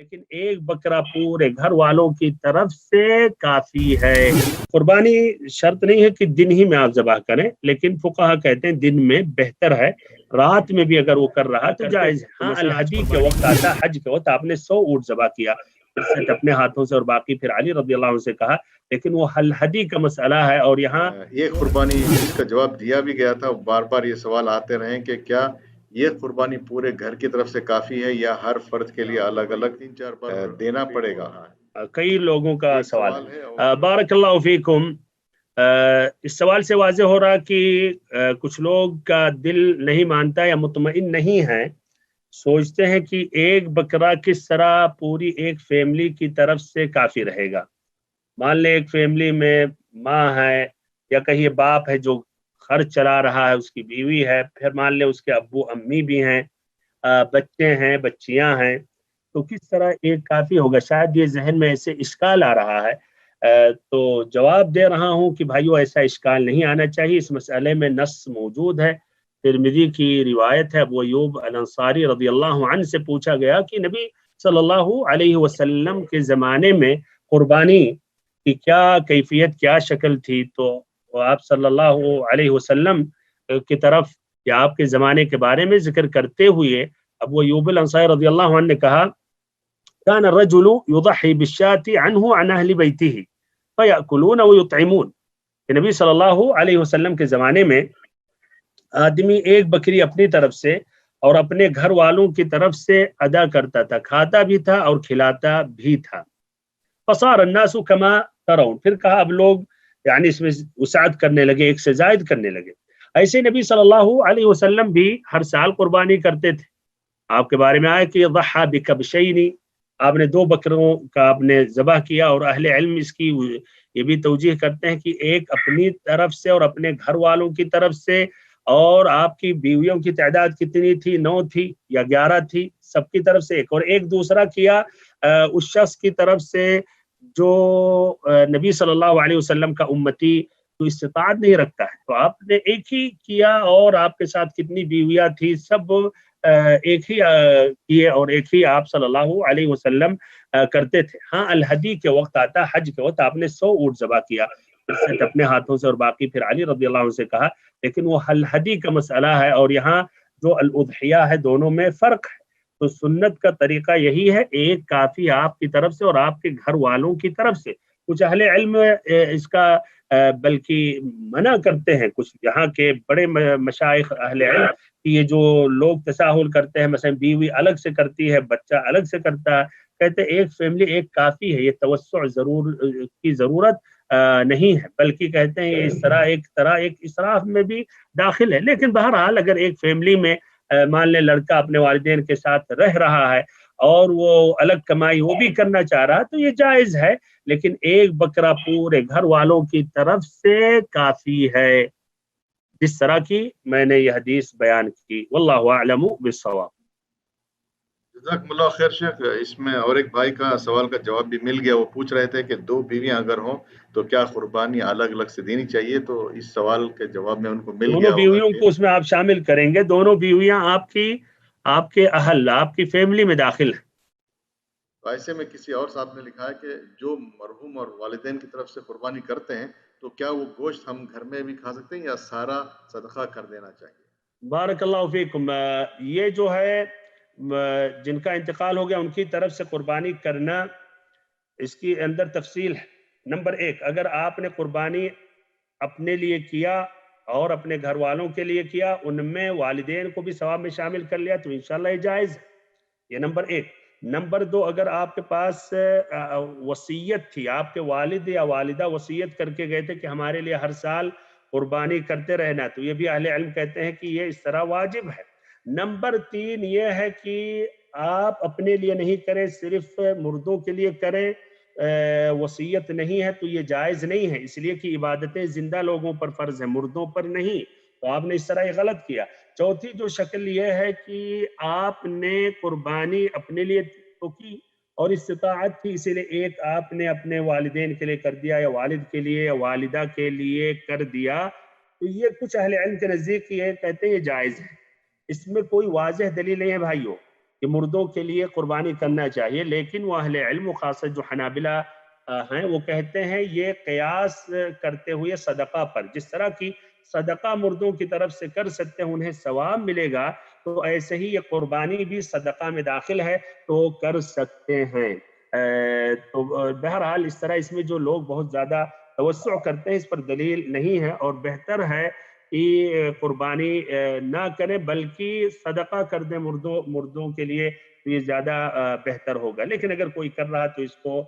لیکن ایک بکرا پورے گھر والوں کی طرف سے کافی ہے۔ قربانی شرط نہیں ہے کہ دن ہی میں آپ ذبح کریں، لیکن فقہا کہتے ہیں دن میں بہتر ہے، رات میں بھی اگر وہ کر رہا تو جائز ہے۔ ہاں الحدی کے وقت آتا، حج کے وقت آپ نے 100 اونٹ ذبح کیا اپنے ہاتھوں سے، اور باقی پھر علی رضی اللہ عنہ سے کہا، لیکن وہ الحدی کا مسئلہ ہے۔ اور یہاں یہ قربانی اس کا جواب دیا بھی گیا تھا، بار بار یہ سوال آتے رہے کہ کیا یہ قربانی پورے گھر کی طرف سے کافی ہے یا ہر فرد کے لیے الگ الگ 3-4 بار دینا پڑے گا؟ کئی لوگوں کا سوال ہے۔ بارک اللہ فیکم۔ اس سوال سے واضح ہو رہا کہ کچھ لوگ کا دل نہیں مانتا یا مطمئن نہیں ہے، سوچتے ہیں کہ ایک بکرا کس طرح پوری ایک فیملی کی طرف سے کافی رہے گا۔ مان لیں ایک فیملی میں ماں ہے یا کہیں باپ ہے جو خرچ چلا رہا ہے، اس کی بیوی ہے، پھر مان لیں اس کے ابو امی بھی ہیں، بچے ہیں، بچیاں ہیں، تو کس طرح ایک کافی ہوگا؟ شاید یہ ذہن میں ایسے اشکال آ رہا ہے، تو جواب دے رہا ہوں کہ بھائیو ایسا اشکال نہیں آنا چاہیے۔ اس مسئلے میں نص موجود ہے، ترمذی کی روایت ہے، ابو ایوب الانصاری رضی اللہ عنہ سے پوچھا گیا کہ نبی صلی اللہ علیہ وسلم کے زمانے میں قربانی کی کیا کیفیت، کیا شکل تھی؟ تو آپ صلی اللہ علیہ وسلم کی طرف یا آپ کے زمانے کے بارے میں ذکر کرتے ہوئے ابو ایوب الانصاری رضی اللہ عنہ نے کہا كان الرجل يضحي بالشاة عنه عن اہل بیتہ فیأکلون ویطعمون، کہ نبی صلی اللہ علیہ وسلم کے زمانے میں آدمی ایک بکری اپنی طرف سے اور اپنے گھر والوں کی طرف سے ادا کرتا تھا، کھاتا بھی تھا اور کھلاتا بھی تھا۔ فصار الناس كما ترون، پھر کہا اب لوگ یعنی اس میں وسعت کرنے لگے، ایک سے زائد کرنے لگے۔ ایسے نبی صلی اللہ علیہ وسلم بھی ہر سال قربانی کرتے تھے۔ آپ کے بارے میں آیا کہ ضحى بکبشین، آپ نے 2 بکروں کا آپ نے ذبح کیا، اور اہل علم اس کی یہ بھی توجیہ کرتے ہیں کہ ایک اپنی طرف سے اور اپنے گھر والوں کی طرف سے، اور آپ کی بیویوں کی تعداد کتنی تھی؟ 9 تھی یا 11 تھی؟ سب کی طرف سے ایک، اور ایک دوسرا کیا اس شخص کی طرف سے جو نبی صلی اللہ علیہ وسلم کا امتی تو استطاعت نہیں رکھتا ہے، تو آپ نے ایک ہی کیا، اور آپ کے ساتھ کتنی بیویاں تھی سب ایک ہی کیے، اور ایک ہی آپ صلی اللہ علیہ وسلم کرتے تھے۔ ہاں الحدی کے وقت آتا، حج کے وقت آپ نے 100 اونٹ ذبح کیا اپنے ہاتھوں سے، اور باقی پھر علی رضی اللہ عنہ سے کہا، لیکن وہ الحدی کا مسئلہ ہے، اور یہاں جو الاضحیہ ہے دونوں میں فرق ہے۔ تو سنت کا طریقہ یہی ہے، ایک کافی آپ کی طرف سے اور آپ کے گھر والوں کی طرف سے۔ کچھ اہل علم اس کا بلکہ منع کرتے ہیں، کچھ یہاں کے بڑے مشائخ اہل علم، یہ جو لوگ تساہل کرتے ہیں، مثلا بیوی الگ سے کرتی ہے، بچہ الگ سے کرتا ہے، کہتے ہیں ایک فیملی ایک کافی ہے، یہ توسع کی ضرورت نہیں ہے، بلکہ کہتے ہیں اس طرح ایک اسراف میں بھی داخل ہے۔ لیکن بہرحال اگر ایک فیملی میں مان لیں لڑکا اپنے والدین کے ساتھ رہ رہا ہے اور وہ الگ کمائی وہ بھی کرنا چاہ رہا ہے تو یہ جائز ہے، لیکن ایک بکرا پورے گھر والوں کی طرف سے کافی ہے، جس طرح کی میں نے یہ حدیث بیان کی۔ واللہ اعلم بالصواب۔ جزاکم اللہ خیر شیخ۔ اس میں اور ایک بھائی کا سوال کا جواب بھی مل گیا، وہ پوچھ رہے تھے کہ 2 بیویاں اگر ہوں تو کیا قربانی الگ الگ سے دینی چاہیے؟ تو اس سوال کے جواب میں ان کو مل گیا دونوں بیویوں کو اس میں آپ شامل کریں گے، دونوں بیویاں آپ کے اہل، آپ کی فیملی میں داخل ہیں۔ ایسے میں کسی اور صاحب نے لکھا ہے کہ جو مرحوم اور والدین کی طرف سے قربانی کرتے ہیں تو کیا وہ گوشت ہم گھر میں بھی کھا سکتے ہیں یا سارا صدقہ کر دینا چاہیے؟ بارک اللہ فیکم۔ یہ جو ہے جن کا انتقال ہو گیا ان کی طرف سے قربانی کرنا، اس کی اندر تفصیل ہے۔ نمبر 1، اگر آپ نے قربانی اپنے لیے کیا اور اپنے گھر والوں کے لیے کیا، ان میں والدین کو بھی ثواب میں شامل کر لیا تو انشاءاللہ یہ جائز ہے، یہ نمبر 1۔ نمبر 2، اگر آپ کے پاس وصیت تھی، آپ کے والد یا والدہ وصیت کر کے گئے تھے کہ ہمارے لیے ہر سال قربانی کرتے رہنا، تو یہ بھی اہل علم کہتے ہیں کہ یہ اس طرح واجب ہے۔ نمبر 3 یہ ہے کہ آپ اپنے لیے نہیں کریں، صرف مردوں کے لیے کریں، وصیت نہیں ہے تو یہ جائز نہیں ہے، اس لیے کہ عبادتیں زندہ لوگوں پر فرض ہیں، مردوں پر نہیں، تو آپ نے اس طرح یہ غلط کیا۔ چوتھی جو شکل یہ ہے کہ آپ نے قربانی اپنے لیے تو کی اور استطاعت تھی، اسی لیے ایک آپ نے اپنے والدین کے لیے کر دیا یا والد کے لیے یا والدہ کے لیے کر دیا، تو یہ کچھ اہل علم کے نزدیک یہ کہتے ہیں یہ جائز ہے، اس میں کوئی واضح دلیل نہیں ہے بھائیو۔ کہ مردوں کے لیے قربانی کرنا چاہیے، لیکن وہ اہل علم خاصہ جو حنابلہ ہیں وہ کہتے ہیں یہ قیاس کرتے ہوئے صدقہ پر، جس طرح کی صدقہ مردوں کی طرف سے کر سکتے ہیں انہیں ثواب ملے گا، تو ایسے ہی یہ قربانی بھی صدقہ میں داخل ہے تو کر سکتے ہیں۔ تو بہرحال اس طرح اس میں جو لوگ بہت زیادہ توسع کرتے ہیں اس پر دلیل نہیں ہے، اور بہتر ہے کہ قربانی نہ کریں بلکہ صدقہ کر دیں مردوں کے لیے، تو یہ زیادہ بہتر ہوگا۔ لیکن اگر کوئی کر رہا تو اس کو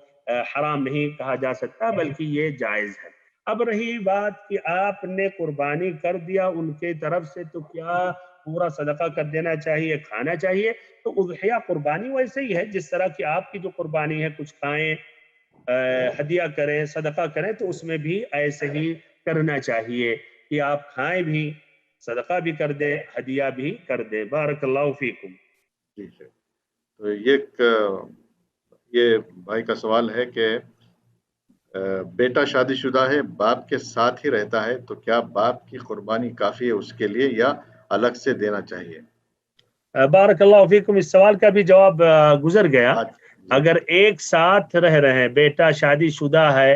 حرام نہیں کہا جا سکتا بلکہ یہ جائز ہے۔ اب رہی بات کہ آپ نے قربانی کر دیا ان کے طرف سے تو کیا پورا صدقہ کر دینا چاہیے، کھانا چاہیے؟ تو اضحیہ قربانی ویسے ہی ہے جس طرح کی آپ کی جو قربانی ہے، کچھ کھائیں، ہدیہ کریں، صدقہ کریں، تو اس میں بھی ایسے ہی کرنا چاہیے کہ آپ کھائیں بھی، صدقہ بھی کر دیں، ہدیہ بھی کر دیں۔ بارک اللہ فیکم۔ ٹھیک ہے، تو یہ بھائی کا سوال ہے کہ بیٹا شادی شدہ ہے، باپ کے ساتھ ہی رہتا ہے، تو کیا باپ کی قربانی کافی ہے اس کے لیے یا الگ سے دینا چاہیے؟ بارک اللہ فیکم، اس سوال کا بھی جواب گزر گیا۔ اگر ایک ساتھ رہ رہے ہیں، بیٹا شادی شدہ ہے،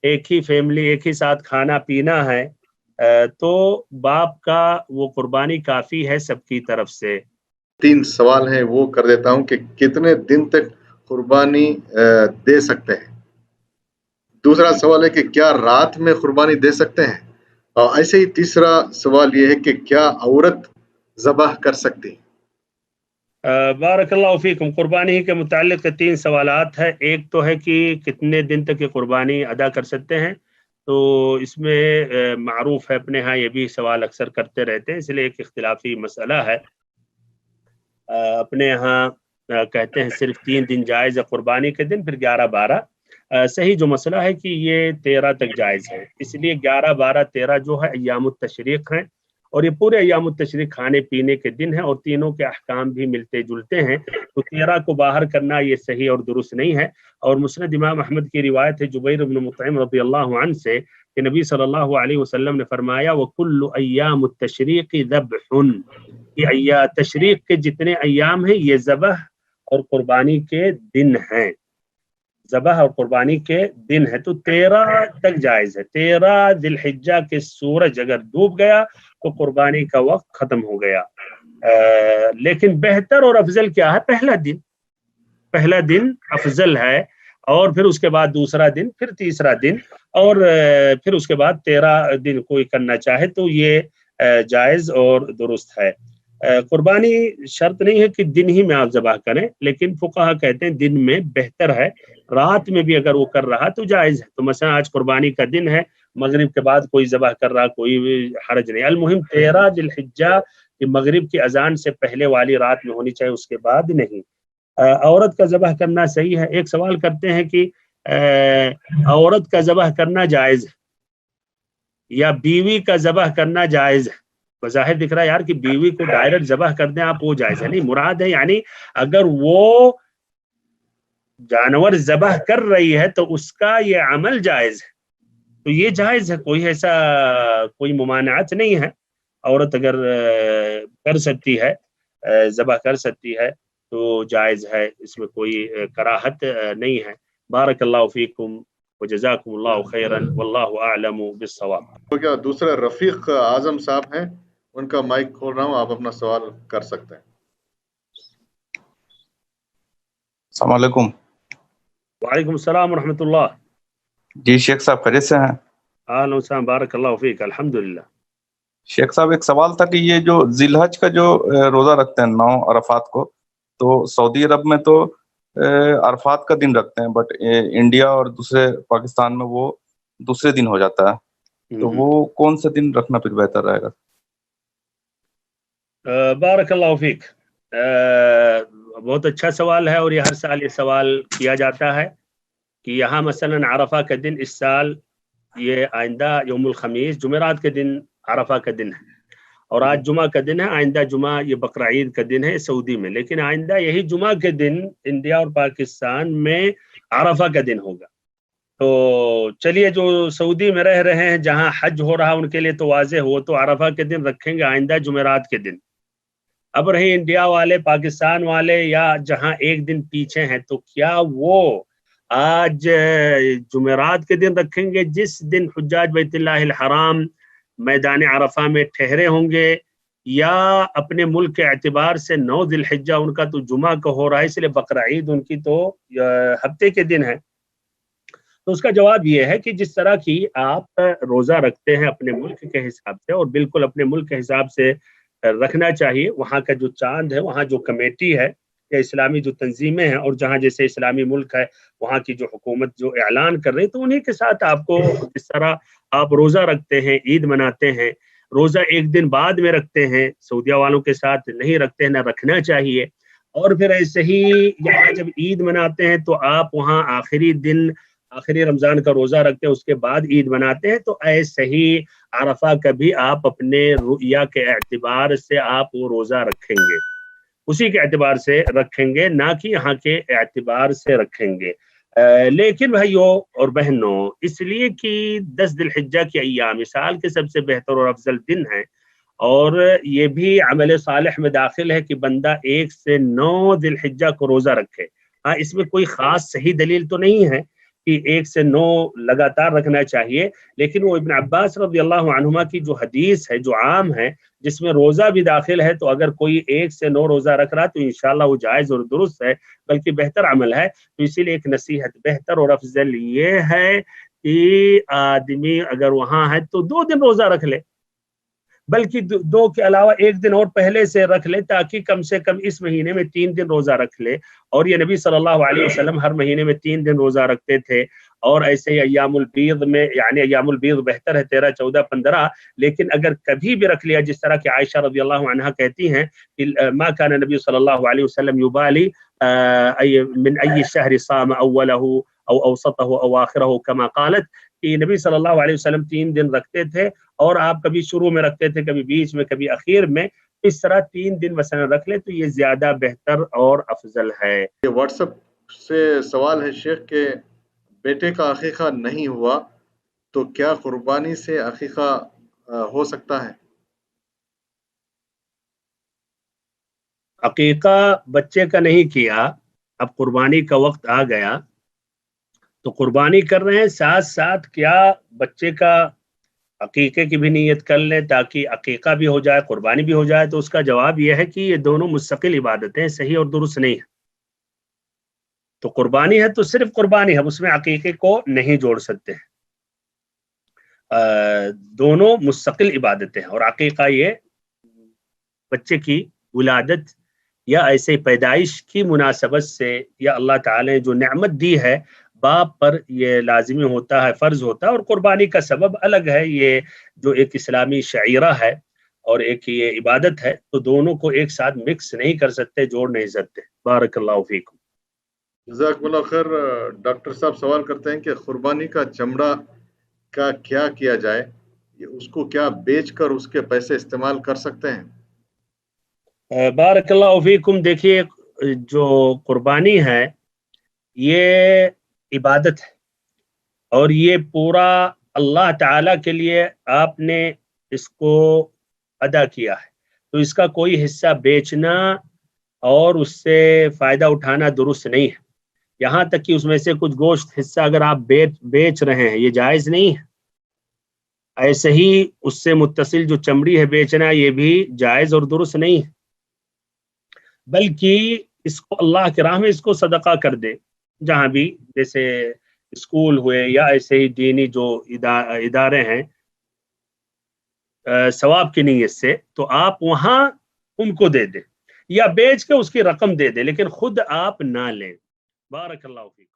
ایک ہی فیملی، ایک ہی ساتھ کھانا پینا ہے، تو باپ کا وہ قربانی کافی ہے سب کی طرف سے۔ 3 سوال ہیں وہ کر دیتا ہوں کہ کتنے دن تک قربانی دے سکتے ہیں؟ دوسرا سوال ہے کہ کیا رات میں قربانی دے سکتے ہیں؟ اور ایسے ہی تیسرا سوال یہ ہے کہ کیا عورت ذبح کر سکتی ہے؟ بارک اللہ فیکم، قربانی کے متعلق 3 سوالات ہیں۔ ایک تو ہے کہ کتنے دن تک یہ قربانی ادا کر سکتے ہیں، تو اس میں معروف ہے اپنے ہاں، یہ بھی سوال اکثر کرتے رہتے ہیں، اس لیے ایک اختلافی مسئلہ ہے۔ اپنے ہاں کہتے ہیں صرف 3 دن جائز ہے قربانی کے دن، پھر 11، 12۔ صحیح جو مسئلہ ہے کہ یہ 13 تک جائز ہے، اس لیے 11، 12، 13 جو ہے ایام التشریق ہیں، اور یہ پورے ایام التشریق کھانے پینے کے دن ہیں، اور تینوں کے احکام بھی ملتے جلتے ہیں، تو 13 کو باہر کرنا یہ صحیح اور درست نہیں ہے۔ اور مسند امام احمد کی روایت ہے جبیر بن مطعم رضی اللہ عنہ سے کہ نبی صلی اللہ علیہ وسلم نے فرمایا وَكُلُّ أَيَّامُ التَّشْرِيقِ ذَبْحٌ، یہ تشریق کے جتنے ایام ہیں یہ ذبح اور قربانی کے دن ہیں، ذبح اور قربانی کے دن ہے، تو 13 تک جائز ہے۔ 13 ذی الحجہ کے سورج اگر ڈوب گیا تو قربانی کا وقت ختم ہو گیا۔ لیکن بہتر اور افضل کیا ہے؟ پہلا دن افضل ہے، اور پھر اس کے بعد دوسرا دن، پھر تیسرا دن، اور پھر اس کے بعد 13 دن کوئی کرنا چاہے تو یہ جائز اور درست ہے۔ قربانی شرط نہیں ہے کہ دن ہی میں آپ ذبح کریں، لیکن فقہا کہتے ہیں دن میں بہتر ہے، رات میں بھی اگر وہ کر رہا تو جائز ہے۔ تو مثلا آج قربانی کا دن ہے، مغرب کے بعد کوئی ذبح کر رہا، کوئی حرج نہیں۔ المہم 13 ذی الحجہ کہ مغرب کی اذان سے پہلے والی رات میں ہونی چاہیے، اس کے بعد نہیں۔ عورت کا ذبح کرنا صحیح ہے۔ ایک سوال کرتے ہیں کہ عورت کا ذبح کرنا جائز ہے یا بیوی کا ذبح کرنا جائز ہے؟ بظاہر دکھ رہا ہے یار کہ بیوی کو ڈائریکٹ ذبح کر دیں آپ، وہ جائز ہے نہیں، مراد ہے یعنی اگر وہ جانور ذبح کر رہی ہے تو اس کا یہ عمل جائز ہے، تو یہ جائز ہے، کوئی ایسا کوئی ممانعت نہیں ہے۔ عورت اگر کر سکتی ہے، ذبح کر سکتی ہے تو جائز ہے، اس میں کوئی کراہت نہیں ہے۔ بارک اللہ فیکم وجزاکم اللہ خیرا واللہ اعلم بالصواب۔ تو کیا دوسرے رفیق اعظم صاحب ہیں، ان کا مائک کھول رہا ہوں، آپ اپنا سوال کر سکتے ہیں۔ السلام علیکم۔ وعلیکم السلام ورحمۃ اللہ۔ جی شیخ صاحب خیریت سے ہیں؟ اہلا وسہلا، بارک اللہ فیک، الحمدللہ۔ شیخ صاحب ایک سوال تھا کہ یہ جو ذی الحج کا جو روزہ رکھتے ہیں 9 عرفات کو، تو سعودی عرب میں تو عرفات کا دن رکھتے ہیں، بٹ انڈیا اور دوسرے پاکستان میں وہ دوسرے دن ہو جاتا ہے، تو وہ کون سے دن رکھنا پھر بہتر رہے گا؟ بارک اللہ فیک، بہت اچھا سوال ہے، اور یہ ہر سال یہ سوال کیا جاتا ہے کہ یہاں مثلا عرفہ کا دن اس سال یہ آئندہ یوم الخمیس جمعرات کے دن عرفہ کا دن ہے، اور آج جمعہ کا دن ہے، آئندہ جمعہ یہ بقرعید کا دن ہے سعودی میں، لیکن آئندہ یہی جمعہ کے دن انڈیا اور پاکستان میں عرفہ کا دن ہوگا۔ تو چلیے جو سعودی میں رہ رہے ہیں جہاں حج ہو رہا ان کے لیے تو واضح ہو، تو عرفہ کے دن رکھیں گے آئندہ جمعرات کے دن۔ اب رہے انڈیا والے، پاکستان والے یا جہاں ایک دن پیچھے ہیں، تو کیا وہ آج جمعرات کے دن رکھیں گے جس دن حجاج بیت اللہ الحرام میدان عرفہ میں ٹھہرے ہوں گے، یا اپنے ملک کے اعتبار سے 9 ذی الحجہ ان کا تو جمعہ کا ہو رہا ہے، اس لیے بقرعید ان کی تو ہفتے کے دن ہے؟ تو اس کا جواب یہ ہے کہ جس طرح کی آپ روزہ رکھتے ہیں اپنے ملک کے حساب سے، اور بالکل اپنے ملک کے حساب سے رکھنا چاہیے، وہاں کا جو چاند ہے، وہاں جو کمیٹی ہے یا اسلامی جو تنظیمیں ہیں، اور جہاں جیسے اسلامی ملک ہے وہاں کی جو حکومت جو اعلان کر رہی، تو انہی کے ساتھ آپ کو جس طرح آپ روزہ رکھتے ہیں، عید مناتے ہیں، روزہ ایک دن بعد میں رکھتے ہیں، سعودیہ والوں کے ساتھ نہیں رکھتے ہیں، نہ رکھنا چاہیے۔ اور پھر ایسے ہی یہاں جب عید مناتے ہیں تو آپ وہاں آخری دن، آخری رمضان کا روزہ رکھتے ہیں، اس کے بعد عید مناتے ہیں، تو ایسے ہی عرفہ کا بھی آپ اپنے رؤیا کے اعتبار سے آپ وہ روزہ رکھیں گے، اسی کے اعتبار سے رکھیں گے، نہ کہ یہاں کے اعتبار سے رکھیں گے۔ لیکن بھائیوں اور بہنوں، اس لیے کہ 10 ذی الحجہ کے ایام سال کے سب سے بہتر اور افضل دن ہیں، اور یہ بھی عمل صالح میں داخل ہے کہ بندہ 1 سے 9 ذی الحجہ کو روزہ رکھے۔ ہاں، اس میں کوئی خاص صحیح دلیل تو نہیں ہے کہ 1 سے 9 لگاتار رکھنا چاہیے، لیکن وہ ابن عباس رضی اللہ عنہما کی جو حدیث ہے، جو عام ہے، جس میں روزہ بھی داخل ہے، تو اگر کوئی 1 سے 9 روزہ رکھ رہا تو انشاءاللہ وہ جائز اور درست ہے، بلکہ بہتر عمل ہے۔ تو اسی لیے ایک نصیحت، بہتر اور افضل یہ ہے کہ آدمی اگر وہاں ہے تو 2 دن روزہ رکھ لے، بلکہ 2 کے علاوہ 1 دن اور پہلے سے رکھ لے، تاکہ کم سے کم اس مہینے میں 3 دن روزہ رکھ لے۔ اور یہ نبی صلی اللہ علیہ وسلم ہر مہینے میں 3 دن روزہ رکھتے تھے، اور ایسے ہی ایام البیض میں، یعنی ایام البیض بہتر ہے 13، 14، 15، لیکن اگر کبھی بھی رکھ لیا، جس طرح کہ عائشہ رضی اللہ عنہا کہتی ہیں کہ ما کان نبی صلی اللہ علیہ وسلم یبالی من ای الشہر صام اولہ او اوسطہ او آخرہ کما قالت، کہ نبی صلی اللہ علیہ وسلم 3 دن رکھتے تھے، اور آپ کبھی شروع میں رکھتے تھے، کبھی بیچ میں، کبھی اخیر میں، اس طرح 3 دن مثلا رکھ لے تو یہ زیادہ بہتر اور افضل ہے۔ یہ واٹس ایپ سے سوال ہے شیخ کہ بیٹے کا عقیقہ نہیں ہوا تو کیا قربانی سے عقیقہ ہو سکتا ہے؟ عقیقہ بچے کا نہیں کیا، اب قربانی کا وقت آ گیا تو قربانی کر رہے ہیں، ساتھ ساتھ کیا بچے کا عقیقے کی بھی نیت کر لیں تاکہ عقیقہ بھی ہو جائے، قربانی بھی ہو جائے؟ تو اس کا جواب یہ ہے کہ یہ دونوں مستقل عبادتیں صحیح اور درست نہیں ہیں۔ تو قربانی ہے تو صرف قربانی ہے، اس میں عقیقے کو نہیں جوڑ سکتے ہیں۔ دونوں مستقل عبادتیں ہیں، اور عقیقہ یہ بچے کی ولادت یا ایسے پیدائش کی مناسبت سے، یا اللہ تعالی نے جو نعمت دی ہے باپ پر، یہ لازمی ہوتا ہے، فرض ہوتا ہے، اور قربانی کا سبب الگ ہے، یہ جو ایک اسلامی شعیرہ ہے اور ایک یہ عبادت ہے، تو دونوں کو ایک ساتھ مکس نہیں کر سکتے، جوڑ نہیں سکتے۔ بارک اللہ فیکم۔ جزاک اللہ خیر۔ ڈاکٹر صاحب سوال کرتے ہیں کہ قربانی کا چمڑا کا کیا کیا جائے؟ اس کو کیا بیچ کر اس کے پیسے استعمال کر سکتے ہیں؟ بارک اللہ فیکم۔ دیکھیے، جو قربانی ہے یہ عبادت ہے، اور یہ پورا اللہ تعالی کے لیے آپ نے اس کو ادا کیا ہے، تو اس کا کوئی حصہ بیچنا اور اس سے فائدہ اٹھانا درست نہیں ہے۔ یہاں تک کہ اس میں سے کچھ گوشت حصہ اگر آپ بیچ رہے ہیں، یہ جائز نہیں ہے۔ ایسے ہی اس سے متصل جو چمڑی ہے بیچنا، یہ بھی جائز اور درست نہیں ہے، بلکہ اس کو اللہ کی راہ میں اس کو صدقہ کر دے، جہاں بھی جیسے اسکول ہوئے یا ایسے ہی دینی جو ادارے ہیں ثواب کی نیت سے، تو آپ وہاں ان کو دے دیں، یا بیچ کے اس کی رقم دے دیں، لیکن خود آپ نہ لیں۔ بارک اللہ فیکم۔